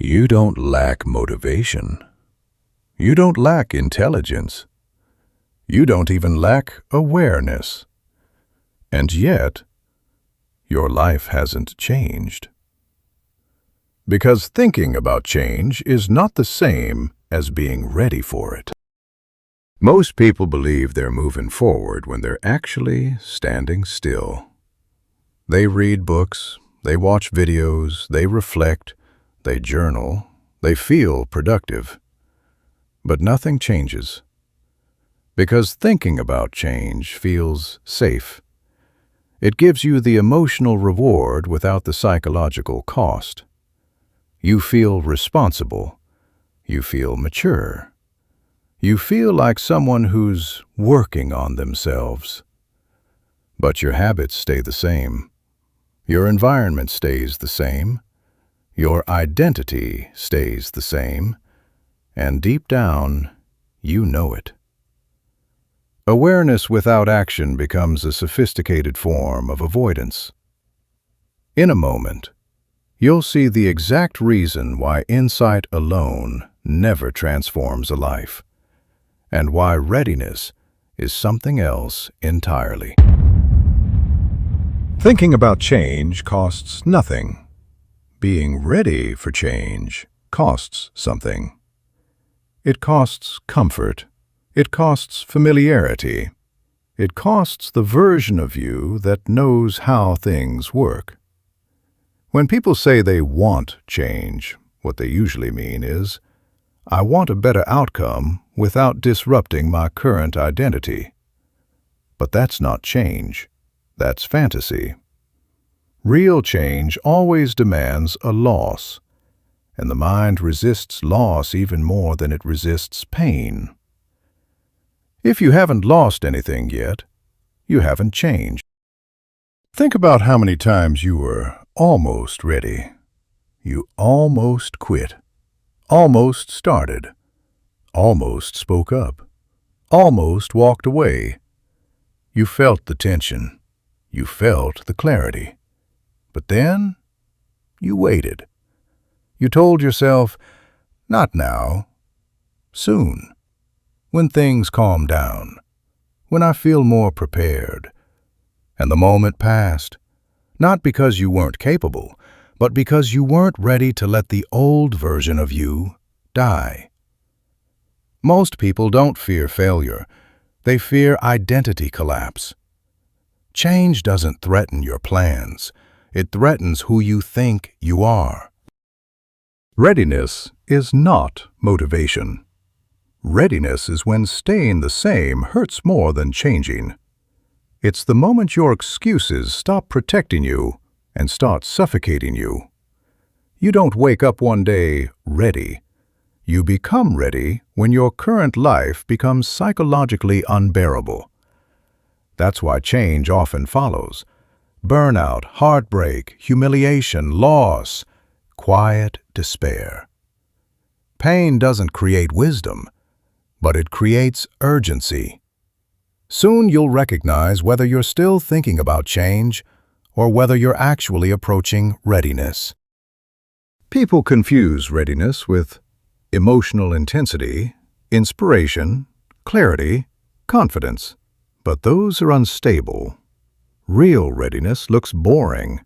You don't lack motivation. You don't lack intelligence. You don't even lack awareness. And yet, your life hasn't changed. Because thinking about change is not the same as being ready for it. Most people believe they're moving forward when they're actually standing still. They read books, they watch videos, they reflect, they journal, they feel productive. But nothing changes. Because thinking about change feels safe. It gives you the emotional reward without the psychological cost. You feel responsible. You feel mature. You feel like someone who's working on themselves. But your habits stay the same. Your environment stays the same. Your identity stays the same. And deep down, you know it. Awareness without action becomes a sophisticated form of avoidance. In a moment, you'll see the exact reason why insight alone never transforms a life, and why readiness is something else entirely. Thinking about change costs nothing. Being ready for change costs something. It costs comfort. It costs familiarity. It costs the version of you that knows how things work. When people say they want change, what they usually mean is, I want a better outcome without disrupting my current identity. But that's not change. That's fantasy. Real change always demands a loss, and the mind resists loss even more than it resists pain. If you haven't lost anything yet, you haven't changed. Think about how many times you were almost ready. You almost quit, almost started, almost spoke up, almost walked away. You felt the tension. You felt the clarity. But then, you waited. You told yourself, not now, soon. When things calm down, when I feel more prepared. And the moment passed, not because you weren't capable, but because you weren't ready to let the old version of you die. Most people don't fear failure. They fear identity collapse. Change doesn't threaten your plans. It threatens who you think you are. Readiness is not motivation. Readiness is when staying the same hurts more than changing. It's the moment your excuses stop protecting you and start suffocating you. You don't wake up one day ready. You become ready when your current life becomes psychologically unbearable. That's why change often follows. Burnout, heartbreak, humiliation, loss, quiet despair. Pain doesn't create wisdom, but it creates urgency. Soon you'll recognize whether you're still thinking about change or whether you're actually approaching readiness. People confuse readiness with emotional intensity, inspiration, clarity, confidence, but those are unstable. Real readiness looks boring.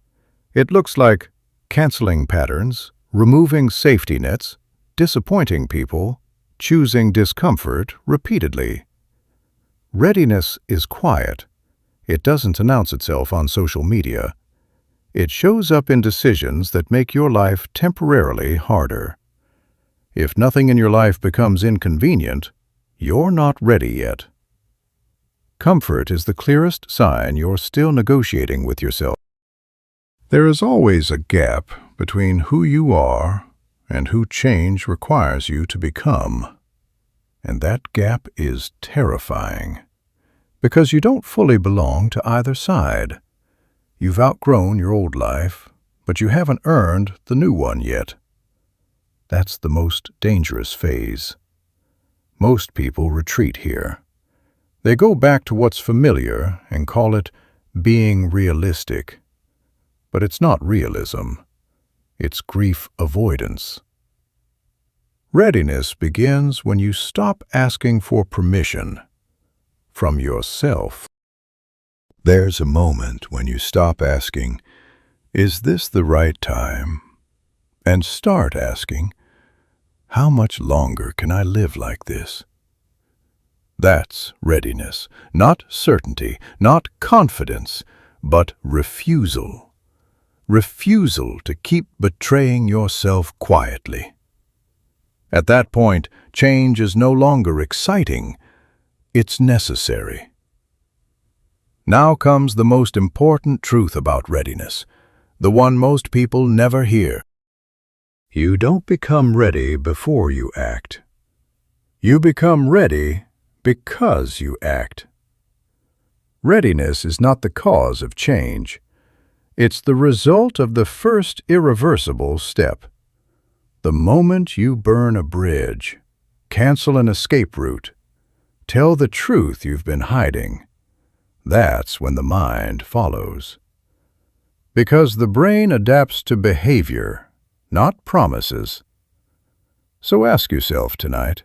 It looks like canceling patterns, removing safety nets, disappointing people, choosing discomfort repeatedly. Readiness is quiet. It doesn't announce itself on social media. It shows up in decisions that make your life temporarily harder. If nothing in your life becomes inconvenient, you're not ready yet. Comfort is the clearest sign you're still negotiating with yourself. There is always a gap between who you are and who change requires you to become. And that gap is terrifying, because you don't fully belong to either side. You've outgrown your old life, but you haven't earned the new one yet. That's the most dangerous phase. Most people retreat here. They go back to what's familiar and call it being realistic. But it's not realism. It's grief avoidance. Readiness begins when you stop asking for permission from yourself. There's a moment when you stop asking, "Is this the right time?" and start asking, "How much longer can I live like this?" That's readiness, not certainty, not confidence, but refusal. Refusal to keep betraying yourself quietly. At that point, change is no longer exciting, it's necessary. Now comes the most important truth about readiness, the one most people never hear. You don't become ready before you act. You become ready because you act. Readiness is not the cause of change. It's the result of the first irreversible step. The moment you burn a bridge, cancel an escape route, tell the truth you've been hiding, that's when the mind follows. Because the brain adapts to behavior, not promises. So ask yourself tonight,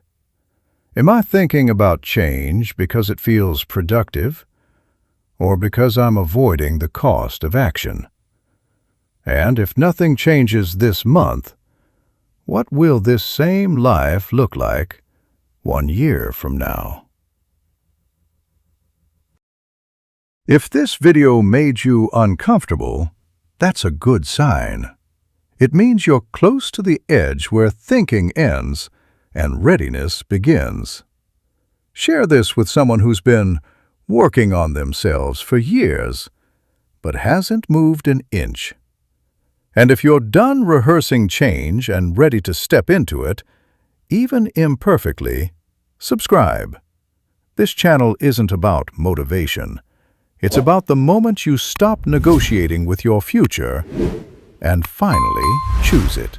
am I thinking about change because it feels productive, or because I'm avoiding the cost of action? And if nothing changes this month, what will this same life look like 1 year from now? If this video made you uncomfortable, that's a good sign. It means you're close to the edge where thinking ends and readiness begins. Share this with someone who's been working on themselves for years, but hasn't moved an inch. And if you're done rehearsing change and ready to step into it, even imperfectly, subscribe. This channel isn't about motivation. It's about the moment you stop negotiating with your future and finally choose it.